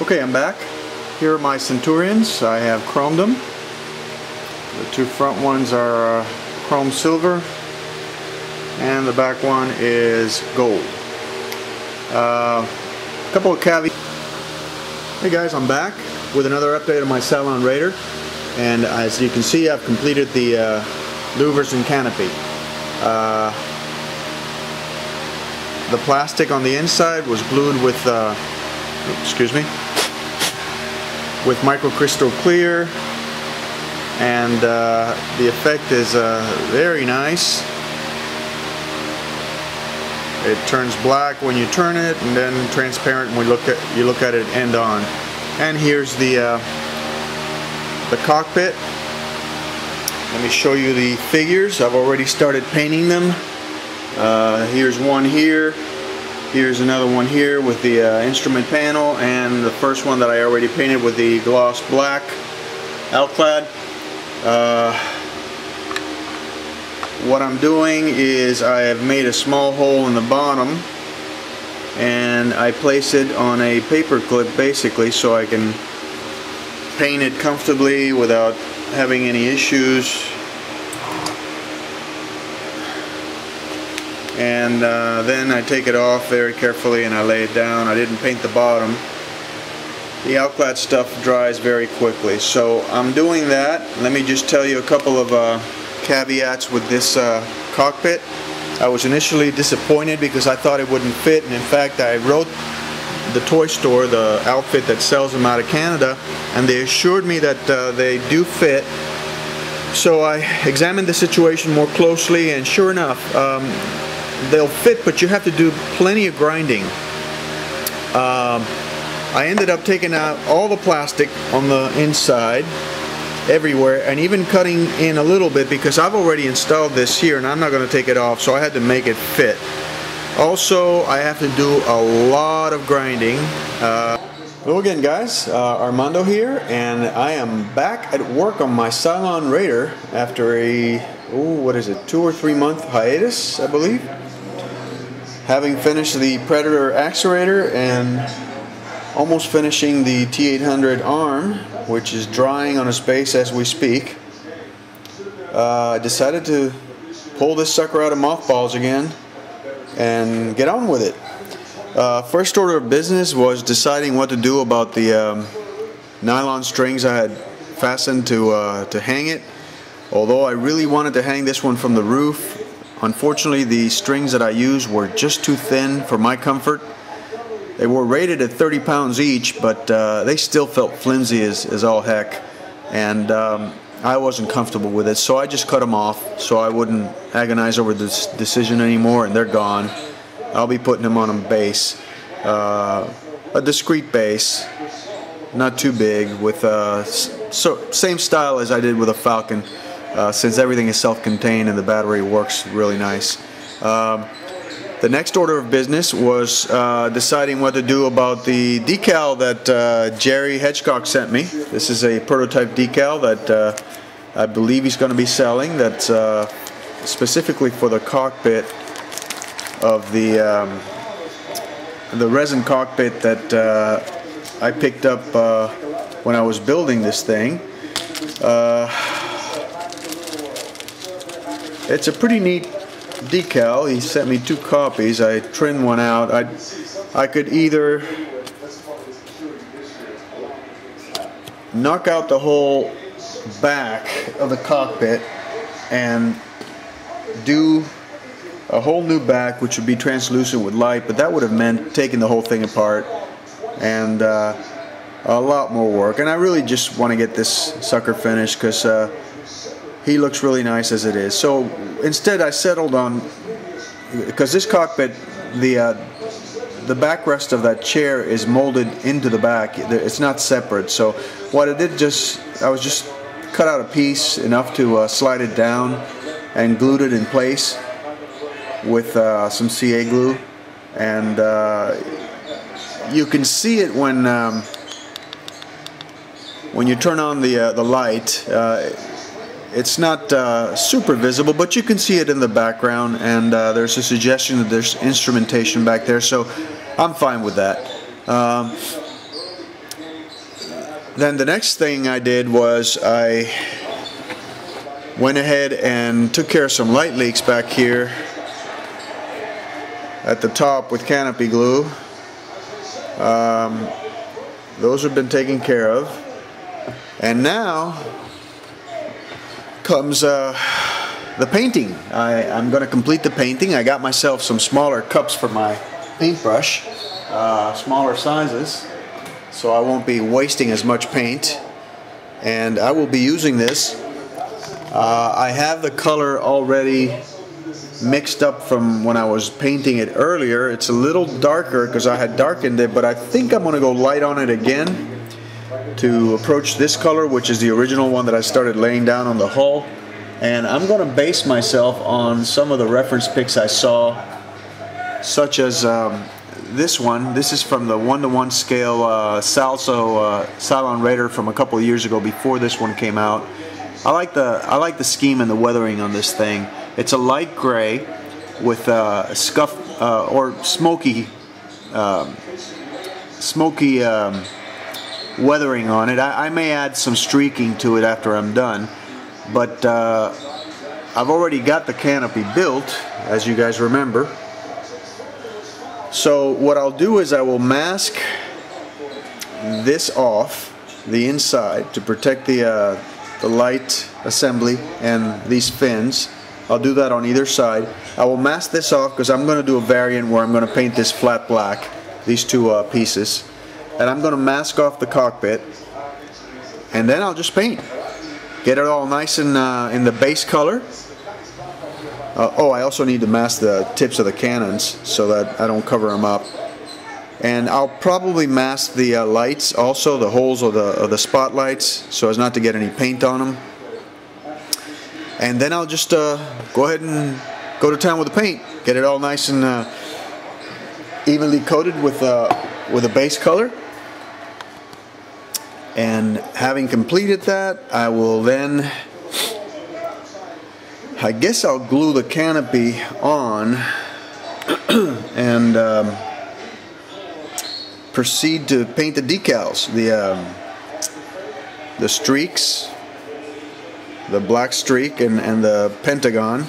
Okay, I'm back. Here are my Centurions. I have chromed them. The two front ones are chrome silver, and the back one is gold. A couple of caveats. Hey guys, I'm back with another update on my Cylon Raider, and as you can see, I've completed the louvers and canopy. The plastic on the inside was glued with with microcrystal clear, and the effect is very nice. It turns black when you turn it, and then transparent when you look at it end on. And here's the cockpit. Let me show you the figures. I've already started painting them. Here's one here. Here's another one here with the instrument panel, and the first one that I already painted with the gloss black outclad. What I'm doing is I have made a small hole in the bottom, and I place it on a paper clip basically so I can paint it comfortably without having any issues. And then I take it off very carefully and I lay it down. I didn't paint the bottom. The outclad stuff dries very quickly, so I'm doing that. Let me just tell you a couple of caveats with this cockpit. I was initially disappointed because I thought it wouldn't fit, and in fact I wrote the toy store, the outfit that sells them out of Canada, and they assured me that they do fit. So I examined the situation more closely, and sure enough, they'll fit, but you have to do plenty of grinding. I ended up taking out all the plastic on the inside everywhere, and even cutting in a little bit because I've already installed this here and I'm not going to take it off, so I had to make it fit. Also, I have to do a lot of grinding. Hello again guys, Armando here, and I am back at work on my Cylon Raider after a, what is it, 2 or 3 month hiatus, I believe. Having finished the Predator actuator and almost finishing the T800 arm, which is drying on its base as we speak, I decided to pull this sucker out of mothballs again and get on with it. First order of business was deciding what to do about the nylon strings I had fastened to hang it. Although I really wanted to hang this one from the roof, unfortunately the strings that I used were just too thin for my comfort. They were rated at 30 pounds each, but they still felt flimsy as all heck, and I wasn't comfortable with it, so I just cut them off so I wouldn't agonize over this decision anymore, and they're gone. I'll be putting them on a base, a discreet base, not too big, with same style as I did with a Falcon, since everything is self-contained and the battery works really nice. The next order of business was deciding what to do about the decal that Jerry Hedgecock sent me. This is a prototype decal that I believe he's going to be selling, that's specifically for the cockpit of the resin cockpit that I picked up when I was building this thing. It's a pretty neat decal. He sent me 2 copies. I trimmed one out. I could either knock out the whole back of the cockpit and do a whole new back, which would be translucent with light, but that would have meant taking the whole thing apart and a lot more work. And I really just want to get this sucker finished because he looks really nice as it is. So instead I settled on, because this cockpit, the backrest of that chair is molded into the back. It's not separate. So what I did, I was just cut out a piece enough to slide it down and glued it in place with some CA glue, and you can see it when you turn on the light. It's not super visible, but you can see it in the background, and there's a suggestion that there's instrumentation back there, so I'm fine with that. Then the next thing I did was I went ahead and took care of some light leaks back here at the top with canopy glue. Those have been taken care of, and now comes the painting. I'm going to complete the painting. I got myself some smaller cups for my paintbrush, smaller sizes, so I won't be wasting as much paint, and I will be using this. I have the color already mixed up from when I was painting it earlier. It's a little darker because I had darkened it, but I think I'm going to go light on it again to approach this color, which is the original one that I started laying down on the hull. And I'm going to base myself on some of the reference pics I saw, such as this one. This is from the 1:1 scale Cylon Raider from a couple of years ago, before this one came out. I like the scheme and the weathering on this thing. It's a light gray with scuff or smoky weathering on it. I may add some streaking to it after I'm done, but I've already got the canopy built, as you guys remember. So what I'll do is I will mask this off, the inside, to protect the light assembly and these fins. I'll do that on either side. I will mask this off because I'm going to do a variant where I'm going to paint this flat black, these two pieces, and I'm going to mask off the cockpit, and then I'll just paint. Get it all nice and in the base color. Oh, I also need to mask the tips of the cannons so that I don't cover them up. And I'll probably mask the lights also, the holes of the spotlights, so as not to get any paint on them. And then I'll just go ahead and go to town with the paint. Get it all nice and evenly coated with a base color. And having completed that, I will then, I guess I'll glue the canopy on and proceed to paint the decals, the streaks, the black streak and the pentagon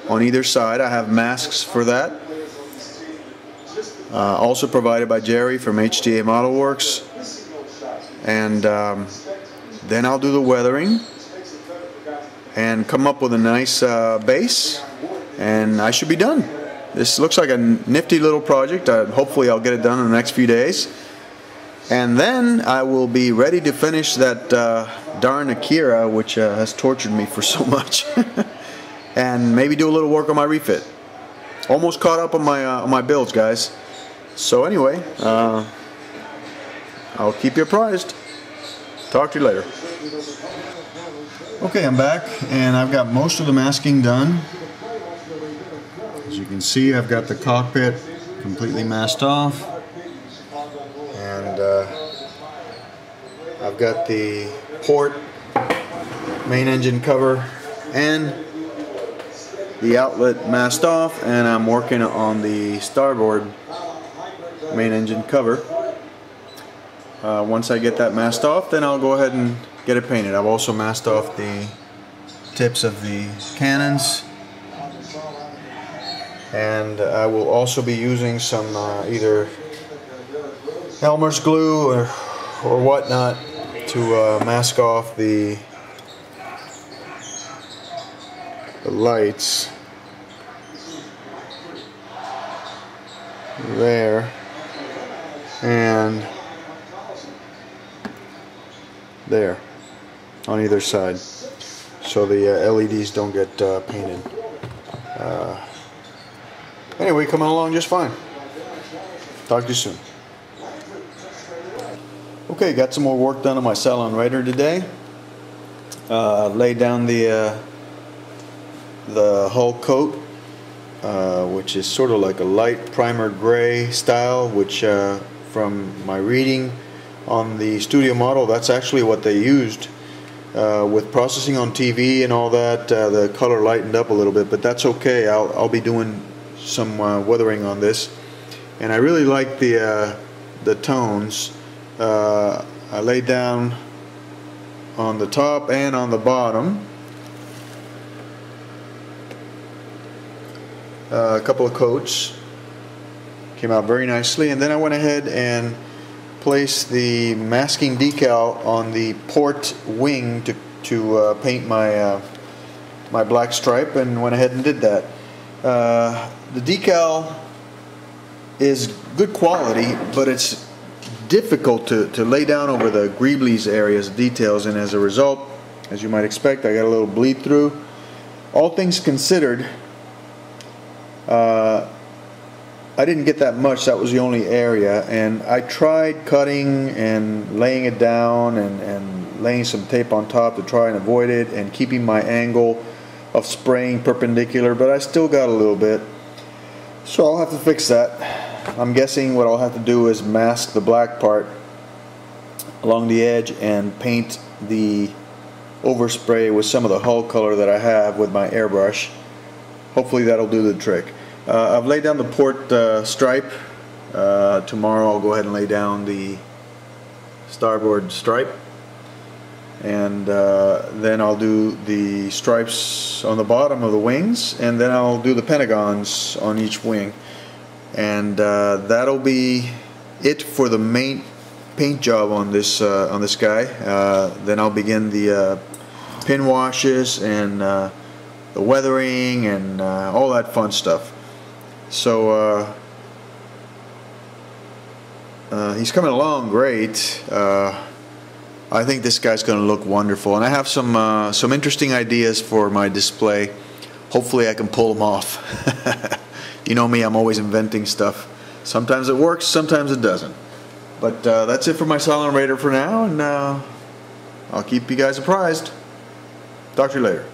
on either side. I have masks for that, also provided by Jerry from HTA Model Works. And then I'll do the weathering and come up with a nice base, and I should be done. This looks like a nifty little project. Hopefully I'll get it done in the next few days, and then I will be ready to finish that darn Akira, which has tortured me for so much, and maybe do a little work on my refit. Almost caught up on my builds, guys. So anyway, I'll keep you apprised. Talk to you later. Okay, I'm back, and I've got most of the masking done. As you can see, I've got the cockpit completely masked off, and I've got the port, main engine cover, and the outlet masked off, and I'm working on the starboard main engine cover. Once I get that masked off, then I'll go ahead and get it painted. I've also masked off the tips of the cannons, and I will also be using some either Elmer's glue or whatnot to mask off the lights there and there on either side, so the LEDs don't get painted. Anyway, coming along just fine. Talk to you soon. Okay, got some more work done on my Cylon Raider today. Laid down the hull coat, which is sort of like a light primer gray style, which from my reading on the studio model, that's actually what they used. With processing on TV and all that, the color lightened up a little bit, but that's okay. I'll be doing some weathering on this, and I really like the tones. I laid down on the top and on the bottom a couple of coats. Came out very nicely, and then I went ahead and placed the masking decal on the port wing to paint my my black stripe, and went ahead and did that. The decal is good quality, but it's difficult to lay down over the greeblies areas, details, and as a result, as you might expect, I got a little bleed through. All things considered, I didn't get that much. That was the only area, and I tried cutting and laying it down and laying some tape on top to try and avoid it, and keeping my angle of spraying perpendicular, but I still got a little bit, so I'll have to fix that. I'm guessing what I'll have to do is mask the black part along the edge and paint the overspray with some of the hull color that I have with my airbrush. Hopefully that'll do the trick. I've laid down the port stripe. Tomorrow I'll go ahead and lay down the starboard stripe, and then I'll do the stripes on the bottom of the wings, and then I'll do the pentagons on each wing, and that'll be it for the main paint job on this guy. Then I'll begin the pin washes and the weathering and all that fun stuff. So he's coming along great. I think this guy's going to look wonderful, and I have some interesting ideas for my display. Hopefully I can pull them off. You know me, I'm always inventing stuff. Sometimes it works, sometimes it doesn't. But that's it for my Cylon Raider for now, and I'll keep you guys apprised. Talk to you later.